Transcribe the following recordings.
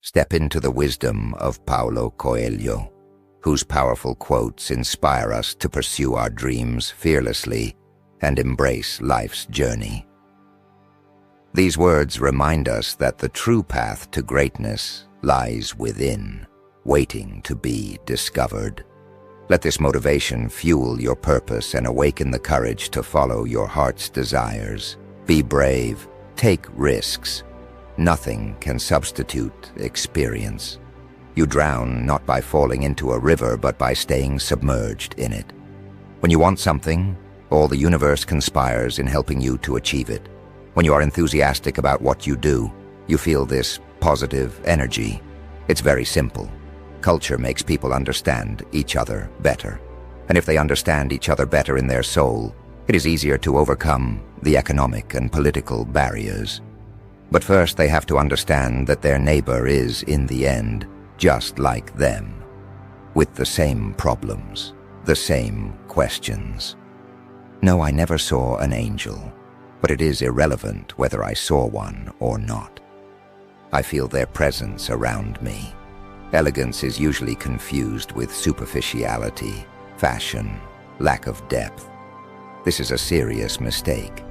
Step into the wisdom of Paulo Coelho, whose powerful quotes inspire us to pursue our dreams fearlessly and embrace life's journey. These words remind us that the true path to greatness lies within, waiting to be discovered. Let this motivation fuel your purpose and awaken the courage to follow your heart's desires. Be brave, take risks. Nothing can substitute experience. You drown not by falling into a river, but by staying submerged in it. When you want something, all the universe conspires in helping you to achieve it. When you are enthusiastic about what you do, you feel this positive energy. It's very simple. Culture makes people understand each other better. And if they understand each other better in their soul, it is easier to overcome the economic and political barriers. But first they have to understand that their neighbor is, in the end, just like them, with the same problems, the same questions. No, I never saw an angel, but it is irrelevant whether I saw one or not. I feel their presence around me. Elegance is usually confused with superficiality, fashion, lack of depth. This is a serious mistake.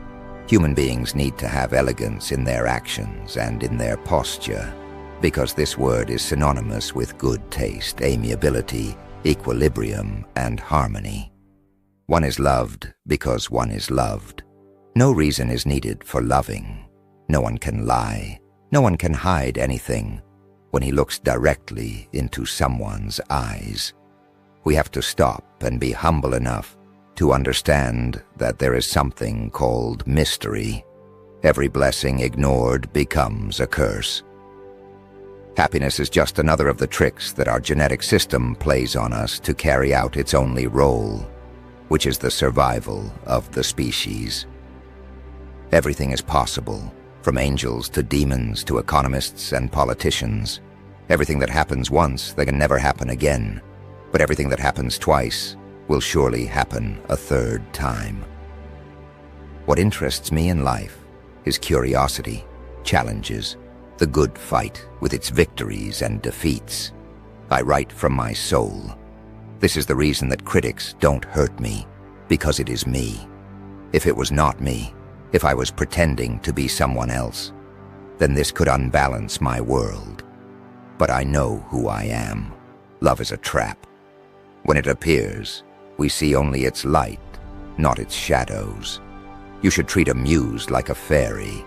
Human beings need to have elegance in their actions and in their posture, because this word is synonymous with good taste, amiability, equilibrium, and harmony. One is loved because one is loved. No reason is needed for loving. No one can lie. No one can hide anything when he looks directly into someone's eyes. We have to stop and be humble enough to understand that there is something called mystery. Every blessing ignored becomes a curse. Happiness is just another of the tricks that our genetic system plays on us to carry out its only role, which is the survival of the species. Everything is possible, from angels to demons to economists and politicians. Everything that happens once, that can never happen again. But everything that happens twice will surely happen a third time. What interests me in life is curiosity, challenges, the good fight with its victories and defeats. I write from my soul. This is the reason that critics don't hurt me, because it is me. If it was not me, if I was pretending to be someone else, then this could unbalance my world. But I know who I am. Love is a trap. When it appears, we see only its light, not its shadows. You should treat a muse like a fairy.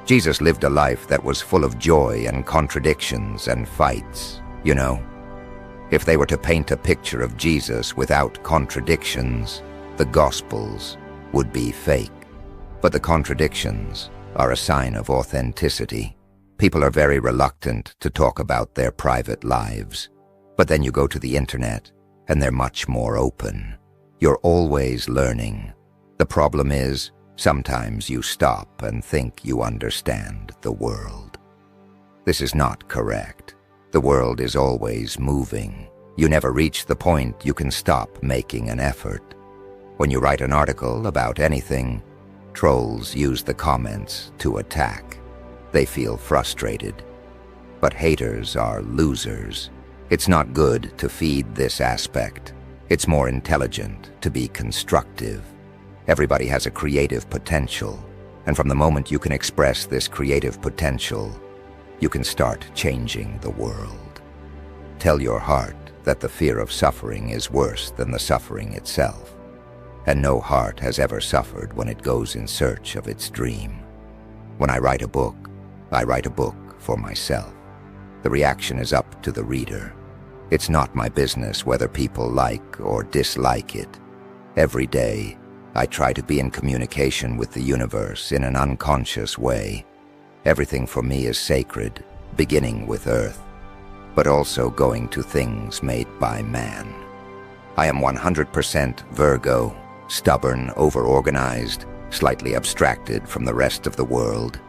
Jesus lived a life that was full of joy and contradictions and fights, you know. If they were to paint a picture of Jesus without contradictions, the Gospels would be fake. But the contradictions are a sign of authenticity. People are very reluctant to talk about their private lives. But then you go to the internet, and they're much more open. You're always learning. The problem is, sometimes you stop and think you understand the world. This is not correct. The world is always moving. You never reach the point you can stop making an effort. When you write an article about anything, trolls use the comments to attack. They feel frustrated. But haters are losers. It's not good to feed this aspect. It's more intelligent to be constructive. Everybody has a creative potential, and from the moment you can express this creative potential, you can start changing the world. Tell your heart that the fear of suffering is worse than the suffering itself, and no heart has ever suffered when it goes in search of its dream. When I write a book for myself. The reaction is up to the reader. It's not my business whether people like or dislike it. Every day, I try to be in communication with the universe in an unconscious way. Everything for me is sacred, beginning with Earth, but also going to things made by man. I am 100% Virgo, stubborn, over-organized, slightly abstracted from the rest of the world.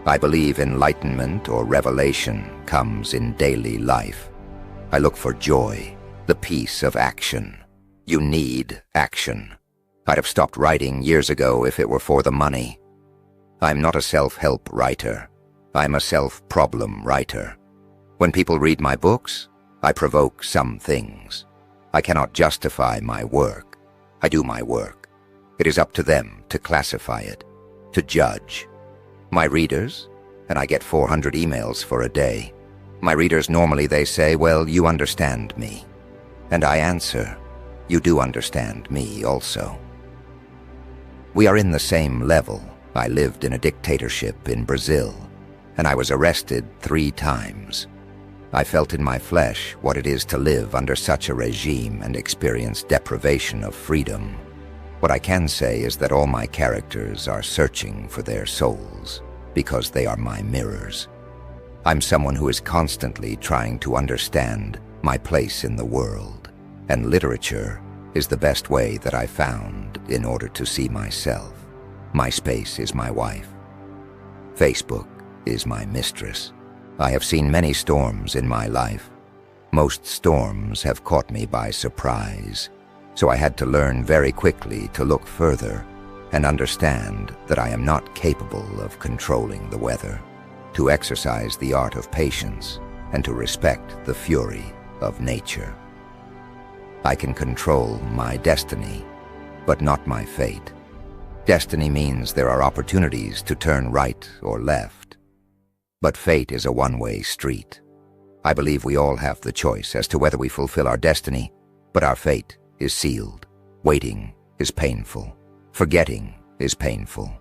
I believe enlightenment or revelation comes in daily life. I look for joy, the peace of action. You need action. I'd have stopped writing years ago if it were for the money. I'm not a self-help writer. I'm a self-problem writer. When people read my books, I provoke some things. I cannot justify my work. I do my work. It is up to them to classify it, to judge. My readers, and I get 400 emails for a day, my readers normally they say, well, you understand me. And I answer, you do understand me also. We are in the same level. I lived in a dictatorship in Brazil, and I was arrested 3 times. I felt in my flesh what it is to live under such a regime and experience deprivation of freedom. What I can say is that all my characters are searching for their souls, because they are my mirrors. I'm someone who is constantly trying to understand my place in the world, and literature is the best way that I found in order to see myself. MySpace is my wife. Facebook is my mistress. I have seen many storms in my life. Most storms have caught me by surprise, so I had to learn very quickly to look further and understand that I am not capable of controlling the weather, to exercise the art of patience, and to respect the fury of nature. I can control my destiny, but not my fate. Destiny means there are opportunities to turn right or left, but fate is a one-way street. I believe we all have the choice as to whether we fulfill our destiny, but our fate is sealed. Waiting is painful. Forgetting is painful.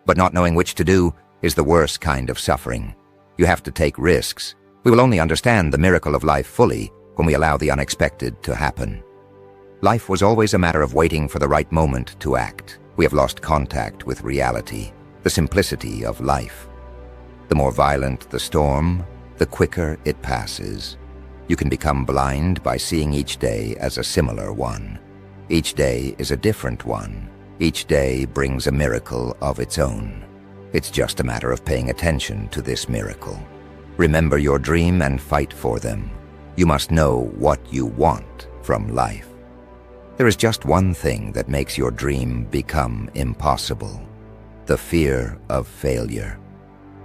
But not knowing which to do is the worst kind of suffering. You have to take risks. We will only understand the miracle of life fully when we allow the unexpected to happen. Life was always a matter of waiting for the right moment to act. We have lost contact with reality, the simplicity of life. The more violent the storm, the quicker it passes. You can become blind by seeing each day as a similar one. Each day is a different one. Each day brings a miracle of its own. It's just a matter of paying attention to this miracle. Remember your dream and fight for them. You must know what you want from life. There is just one thing that makes your dream become impossible: the fear of failure.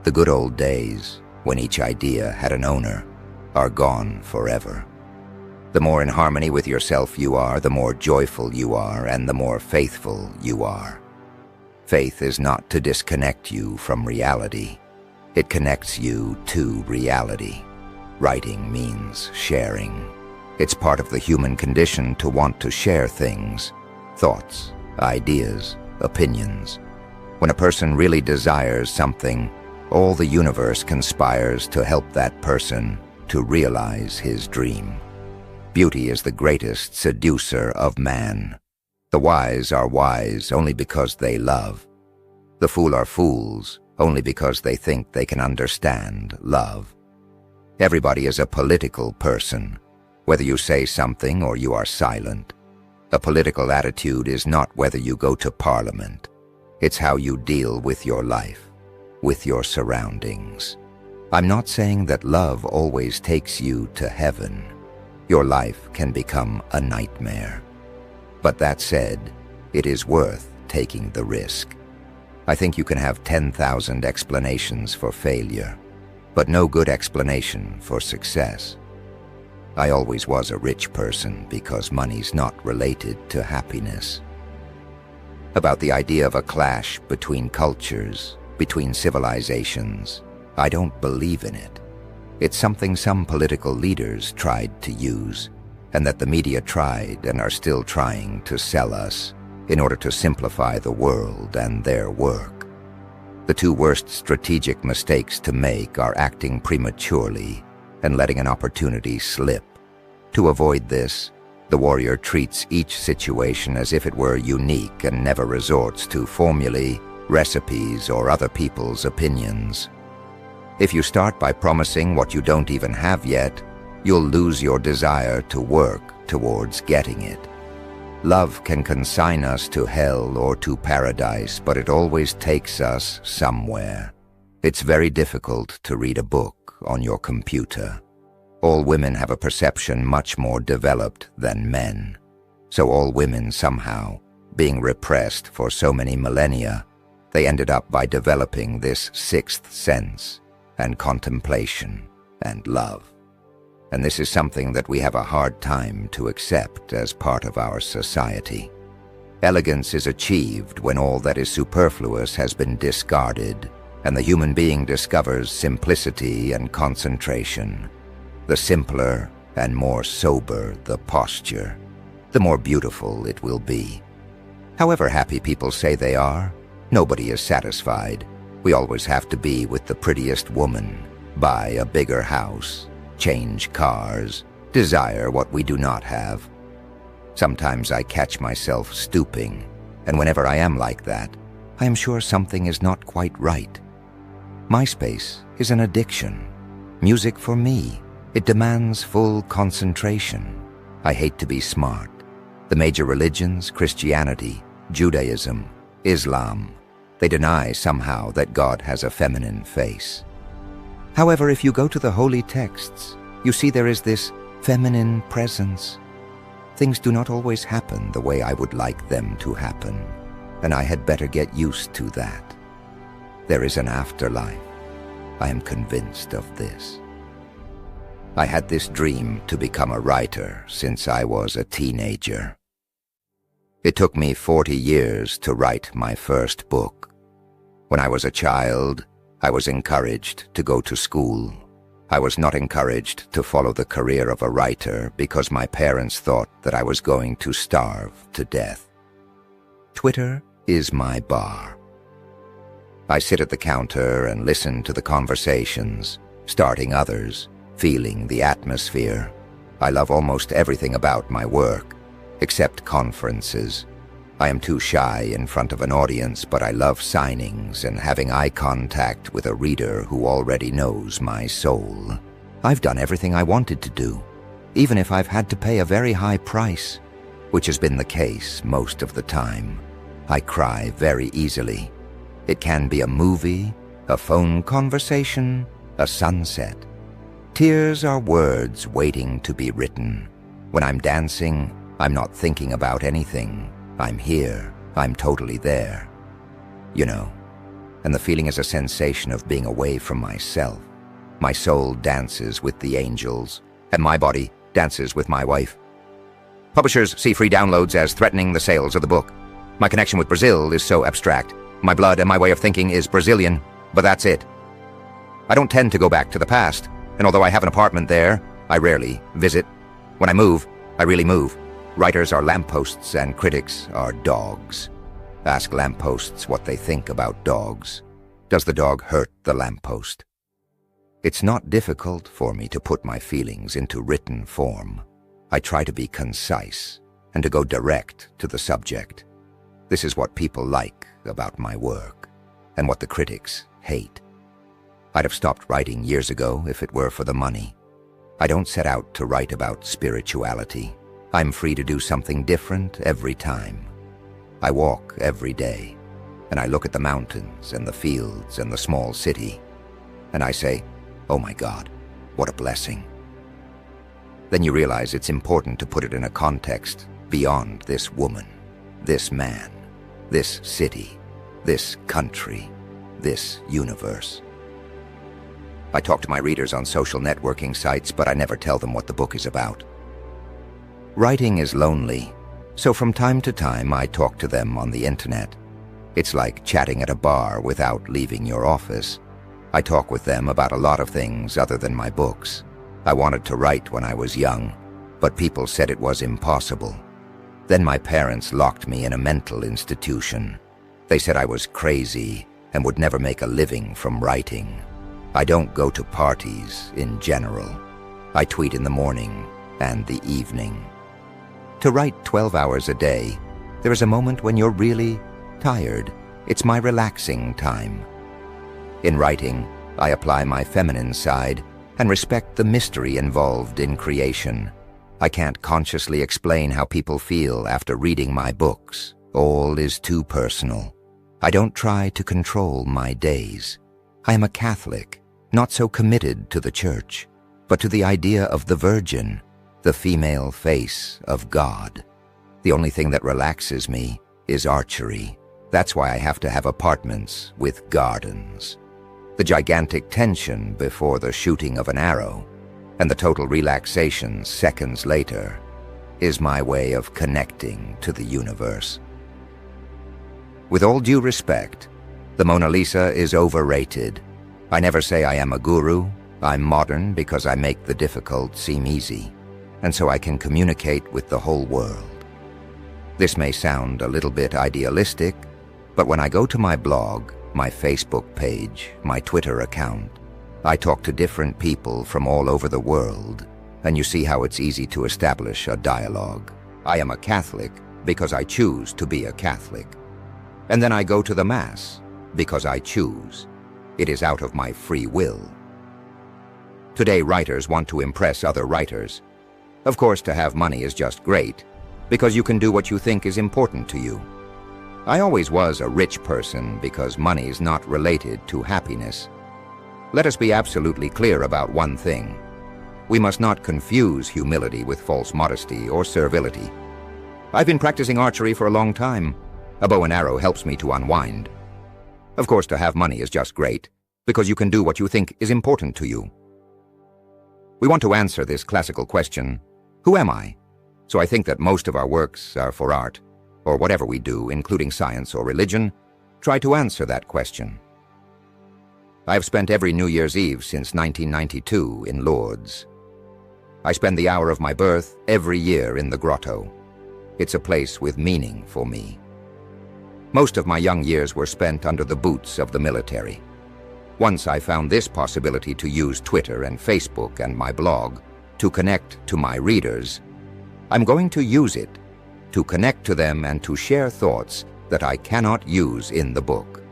The good old days, when each idea had an owner, are gone forever. The more in harmony with yourself you are, the more joyful you are, and the more faithful you are. Faith is not to disconnect you from reality. It connects you to reality. Writing means sharing. It's part of the human condition to want to share things, thoughts, ideas, opinions. When a person really desires something, all the universe conspires to help that person to realize his dream. Beauty is the greatest seducer of man. The wise are wise only because they love. The fool are fools only because they think they can understand love. Everybody is a political person, whether you say something or you are silent. A political attitude is not whether you go to parliament. It's how you deal with your life, with your surroundings. I'm not saying that love always takes you to heaven. Your life can become a nightmare. But that said, it is worth taking the risk. I think you can have 10,000 explanations for failure, but no good explanation for success. I always was a rich person because money's not related to happiness. About the idea of a clash between cultures, between civilizations, I don't believe in it. It's something some political leaders tried to use, and that the media tried and are still trying to sell us in order to simplify the world and their work. The 2 worst strategic mistakes to make are acting prematurely and letting an opportunity slip. To avoid this, the warrior treats each situation as if it were unique and never resorts to formulae, recipes, or other people's opinions. If you start by promising what you don't even have yet, you'll lose your desire to work towards getting it. Love can consign us to hell or to paradise, but it always takes us somewhere. It's very difficult to read a book on your computer. All women have a perception much more developed than men. So all women somehow, being repressed for so many millennia, they ended up by developing this 6th sense and contemplation and love. and this is something that we have a hard time to accept as part of our society. Elegance is achieved when all that is superfluous has been discarded, and the human being discovers simplicity and concentration. The simpler and more sober the posture, the more beautiful it will be. However happy people say they are, nobody is satisfied. We always have to be with the prettiest woman, buy a bigger house, change cars, desire what we do not have. Sometimes I catch myself stooping, and whenever I am like that, I am sure something is not quite right. MySpace is an addiction. Music for me. It demands full concentration. I hate to be smart. The major religions, Christianity, Judaism, Islam, they deny somehow that God has a feminine face. However, if you go to the holy texts, you see there is this feminine presence. Things do not always happen the way I would like them to happen, and I had better get used to that. There is an afterlife. I am convinced of this. I had this dream to become a writer since I was a teenager. It took me 40 years to write my first book. When I was a child, I was encouraged to go to school. I was not encouraged to follow the career of a writer because my parents thought that I was going to starve to death. Twitter is my bar. I sit at the counter and listen to the conversations, starting others, feeling the atmosphere. I love almost everything about my work, except conferences. I am too shy in front of an audience, but I love signings and having eye contact with a reader who already knows my soul. I've done everything I wanted to do, even if I've had to pay a very high price, which has been the case most of the time. I cry very easily. It can be a movie, a phone conversation, a sunset. Tears are words waiting to be written. When I'm dancing, I'm not thinking about anything. I'm here. I'm totally there. You know, and the feeling is a sensation of being away from myself. My soul dances with the angels, and my body dances with my wife. Publishers see free downloads as threatening the sales of the book. My connection with Brazil is so abstract. My blood and my way of thinking is Brazilian, but that's it. I don't tend to go back to the past, and although I have an apartment there, I rarely visit. When I move, I really move. Writers are lampposts and critics are dogs. Ask lampposts what they think about dogs. Does the dog hurt the lamppost? It's not difficult for me to put my feelings into written form. I try to be concise and to go direct to the subject. This is what people like about my work, and what the critics hate. I'd have stopped writing years ago if it were for the money. I don't set out to write about spirituality. I'm free to do something different every time. I walk every day, and I look at the mountains and the fields and the small city, and I say, oh my God, what a blessing. Then you realize it's important to put it in a context beyond this woman, this man, this city, this country, this universe. I talk to my readers on social networking sites, but I never tell them what the book is about. Writing is lonely, so from time to time I talk to them on the internet. It's like chatting at a bar without leaving your office. I talk with them about a lot of things other than my books. I wanted to write when I was young, but people said it was impossible. Then my parents locked me in a mental institution. They said I was crazy and would never make a living from writing. I don't go to parties in general. I tweet in the morning and the evening. To write 12 hours a day, there is a moment when you're really tired. It's my relaxing time. In writing, I apply my feminine side and respect the mystery involved in creation. I can't consciously explain how people feel after reading my books. All is too personal. I don't try to control my days. I am a Catholic, not so committed to the church, but to the idea of the Virgin, the female face of God. The only thing that relaxes me is archery. That's why I have to have apartments with gardens. The gigantic tension before the shooting of an arrow. and the total relaxation seconds later is my way of connecting to the universe. With all due respect, the Mona Lisa is overrated. I never say I am a guru. I'm modern because I make the difficult seem easy, and so I can communicate with the whole world. This may sound a little bit idealistic, but when I go to my blog, my Facebook page, my Twitter account, I talk to different people from all over the world, and you see how it's easy to establish a dialogue. I am a Catholic because I choose to be a Catholic. And then I go to the Mass because I choose. It is out of my free will. Today, writers want to impress other writers. Of course, to have money is just great, because you can do what you think is important to you. I always was a rich person because money is not related to happiness. Let us be absolutely clear about one thing. We must not confuse humility with false modesty or servility. I've been practicing archery for a long time. A bow and arrow helps me to unwind. Of course, to have money is just great, because you can do what you think is important to you. We want to answer this classical question, who am I? So I think that most of our works are for art, or whatever we do, including science or religion, try to answer that question. I have spent every New Year's Eve since 1992 in Lourdes. I spend the hour of my birth every year in the grotto. It's a place with meaning for me. Most of my young years were spent under the boots of the military. Once I found this possibility to use Twitter and Facebook and my blog to connect to my readers, I'm going to use it to connect to them and to share thoughts that I cannot use in the book.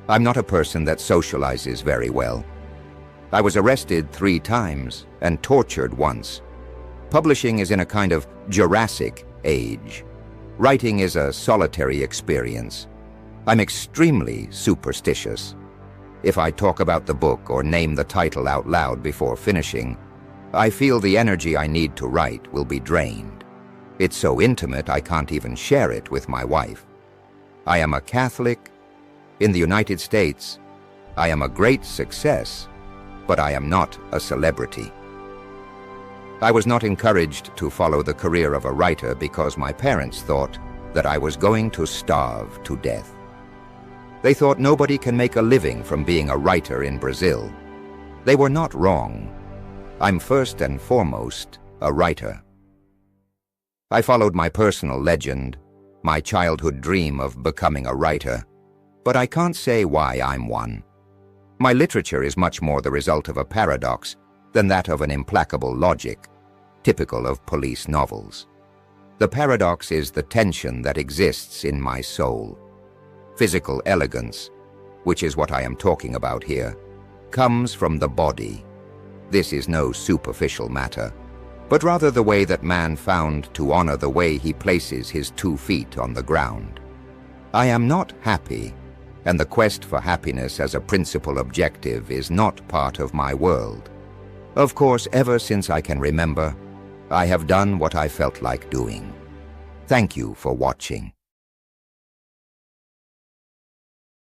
I'm not a person that socializes very well. I was arrested 3 times and tortured once. Publishing is in a kind of Jurassic age. Writing is a solitary experience. I'm extremely superstitious. If I talk about the book or name the title out loud before finishing, I feel the energy I need to write will be drained. It's so intimate I can't even share it with my wife. I am a Catholic. In the United States, I am a great success, but I am not a celebrity. I was not encouraged to follow the career of a writer because my parents thought that I was going to starve to death. They thought nobody can make a living from being a writer in Brazil. They were not wrong. I'm first and foremost a writer. I followed my personal legend, my childhood dream of becoming a writer, but I can't say why I'm one. My literature is much more the result of a paradox than that of an implacable logic, typical of police novels. The paradox is the tension that exists in my soul. Physical elegance, which is what I am talking about here, comes from the body. This is no superficial matter, but rather the way that man found to honor the way he places his 2 feet on the ground. I am not happy, and the quest for happiness as a principal objective is not part of my world. Of course, ever since I can remember, I have done what I felt like doing. Thank you for watching.